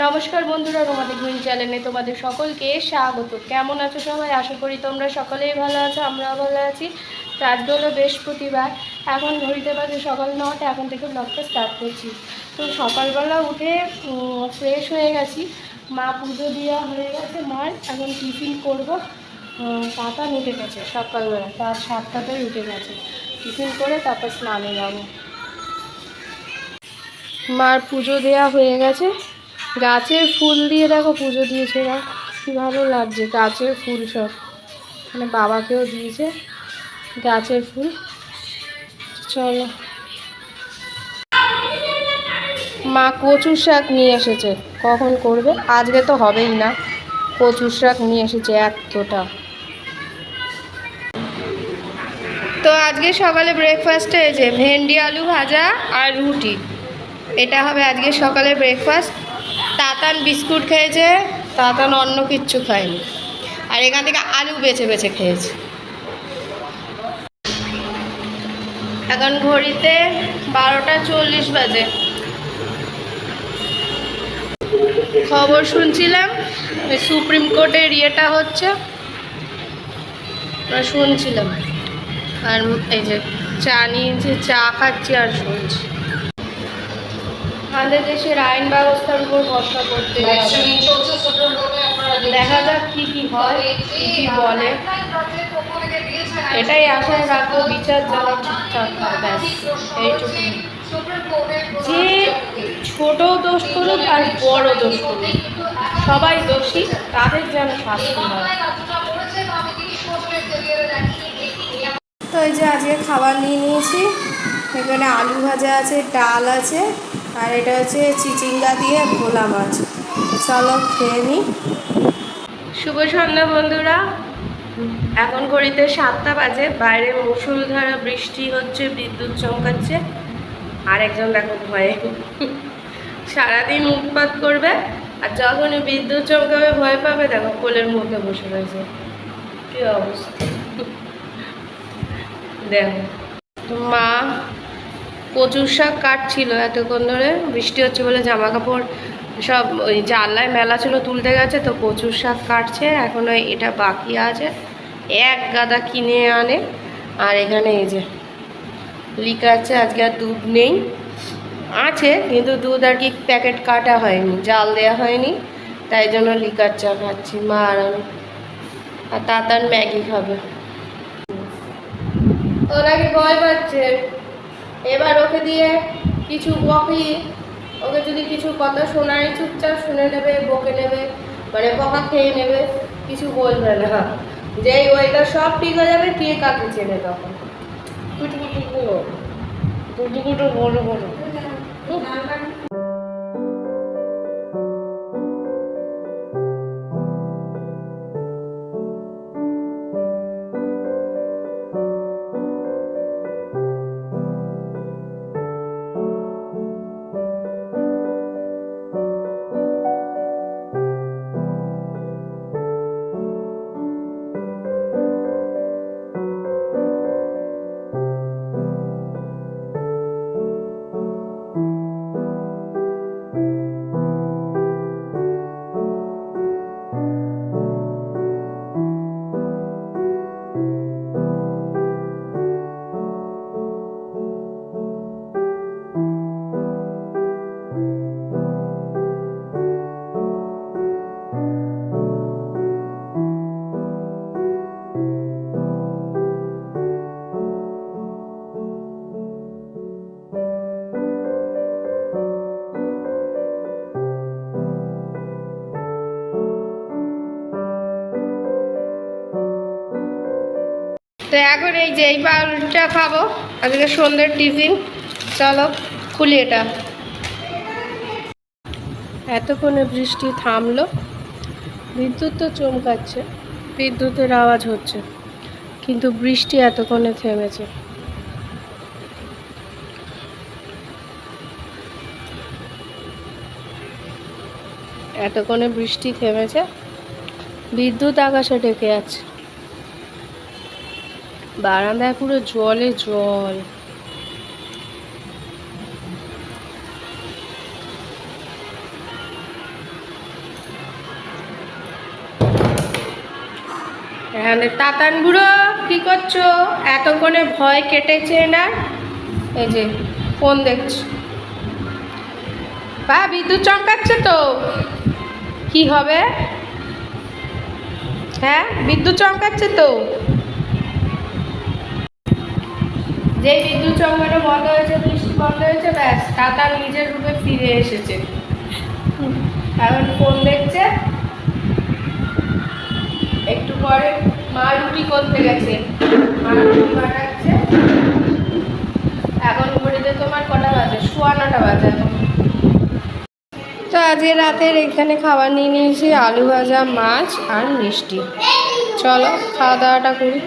নমস্কার বন্ধুরা, romantic green চ্যানেলে তোমাদের সকলকে স্বাগত। কেমন আছো সবাই? আশা করি তোমরা সকলেই ভালো আছো, আমরাও ভালো আছি। তো আজকে হলো বৃহস্পতিবার, এখন ঘড়িতে বাজে সকাল 9টা। এখন থেকে ব্লগটা স্টার্ট করছি। তো সকালবেলা উঠে ফ্রেশ হয়ে গেছি, মা পুজো দেওয়া হয়ে গেছে মার। এখন টিফিন করবো। কাকা উঠে গেছে সকালবেলা, তার 7টাতেই উঠে গেছে। টিফিন করে তারপর স্নানে যাবো। মার পুজো দেওয়া হয়ে গেছে। গাছের ফুল দিয়ে দেখো পুজো দিয়েছে, না কি ভালো লাগছে। গাছের ফুল সব, মানে বাবাকেও দিয়েছে গাছের ফুল। চলো, মা কচুর শাক নিয়ে এসেছে, কখন করবে আজকে তো হবেই না। কচুর শাক নিয়ে এসেছে এতটা। তো আজকে সকালে ব্রেকফাস্টে হয়েছে ভেন্ডি আলু ভাজা আর রুটি। এটা হবে আজকে সকালে ব্রেকফাস্ট। তাতান বিস্কুট খেয়েছে, তাতান অন্য কিচ্ছু খায়নি। আর এখান থেকে আলু বেছে বেছে খেয়েছে। এখন ঘড়িতে 12টা 40 বাজে। খবর শুনছিলাম সুপ্রিম কোর্টের ইয়েটা হচ্ছে, শুনছিলাম। আর এই যে চা নিয়েছি, চা খাচ্ছি আর শুনছি। আমাদের দেশের আইন ব্যবস্থার উপর ভরসা করতে দেখা যাক কি কি হয়, কি কি বলে। এটাই আশায় রাখবো, বিচার যেন ঠিকঠাক হয়, ব্যাস এইটুকু। যে ছোট দোষ করুক আর বড় দোষ করুক, সবাই দোষী, তাদের যেন শাস্তি হয়। তো এই যে আজকে খাবার নিয়ে নিয়েছি। এখানে আলু ভাজা আছে, ডাল আছে, আর এটা হচ্ছে চিচিঙ্গা দিয়ে ভোলা মাছ। চলো খেয়ে নিই। শুভ সন্ধ্যা বন্ধুরা। এখন ঘড়িতে 7টা বাজে। বাইরে মুষলধারা বৃষ্টি হচ্ছে, বিদ্যুৎ চমকাচ্ছে। আর একজন দেখো ভয়ে সারাদিন উৎপাত করবে, আর যখনই বিদ্যুৎ চমকাবে ভয় পাবে, দেখো কোলের মধ্যে বসে রয়েছে। কি অবস্থা দেখো। মা কচুর শাক কাটছিল এতক্ষণ ধরে, বৃষ্টি হচ্ছে বলে জামা কাপড় সব ওই জানলায় মেলা ছিল, তুলতে গেছে। তো কচুর শাক কাটছে, এখনো এটা বাকি আছে। এক গাদা কিনে আনে। আর এখানে এই যে লিকাচ্ছে, আজকে আর দুধ নেই, আছে কিন্তু দুধ আর কি প্যাকেট কাটা হয়নি, জাল দেওয়া হয়নি, তাই জন্য লিকার চা খাচ্ছি মা আর আমি। আর তাতার ম্যাগি খাবে। ওরা কি ভয় পাচ্ছে, এবার ওকে দিয়ে কিছু বকি, ওকে যদি কিছু কথা শোনায় চুপচাপ শুনে নেবে, বকে নেবে, মানে বকা খেয়ে নেবে, কিছু বলবে না। যেই ওইটা সব ঠিক হয়ে যাবে, কে কাকে চেনে তখন। কুটুকুটু কুটুকুটু বলো বলো। তো এখন এই যে এই পাউরুটিটা খাবো, আজকে সন্ধ্যের টিফিন। চলো খুলি এটা। এতক্ষণে বৃষ্টি থামলো, বিদ্যুৎ তো চমকাচ্ছে, বিদ্যুতের আওয়াজ হচ্ছে, কিন্তু বৃষ্টি এতক্ষণে থেমেছে। এতক্ষণে বৃষ্টি থেমেছে, বিদ্যুৎ আকাশে ডেকে আছে। বারান্দায় পুরো জলে জল। এখানে তাতান বুড়ো কি করছো? এতক্ষণে ভয় কেটেছে না? এই যে ফোন দেখছো। বা বিদ্যুৎ চমকাচ্ছে তো কি হবে? হ্যাঁ বিদ্যুৎ চমকাচ্ছে তো। যে বিদ্যুৎ চমকানো বন্ধ হয়েছে, বৃষ্টি বন্ধ হয়েছে, ব্যাস তাতান নিজের রূপে ফিরে এসেছে। এখন ফোন দেখছে। একটু পরে মা রুটি করতে গেছে, মা রুটি বানাচ্ছে। এখন ঘড়িতে তোমার কটা বাজে? 9:15 বাজে এখন। তো আজকে রাতের এখানে খাবার নিয়ে নিয়েছি আলু ভাজা, মাছ আর মিষ্টি। চলো খাওয়া দাওয়াটা করি।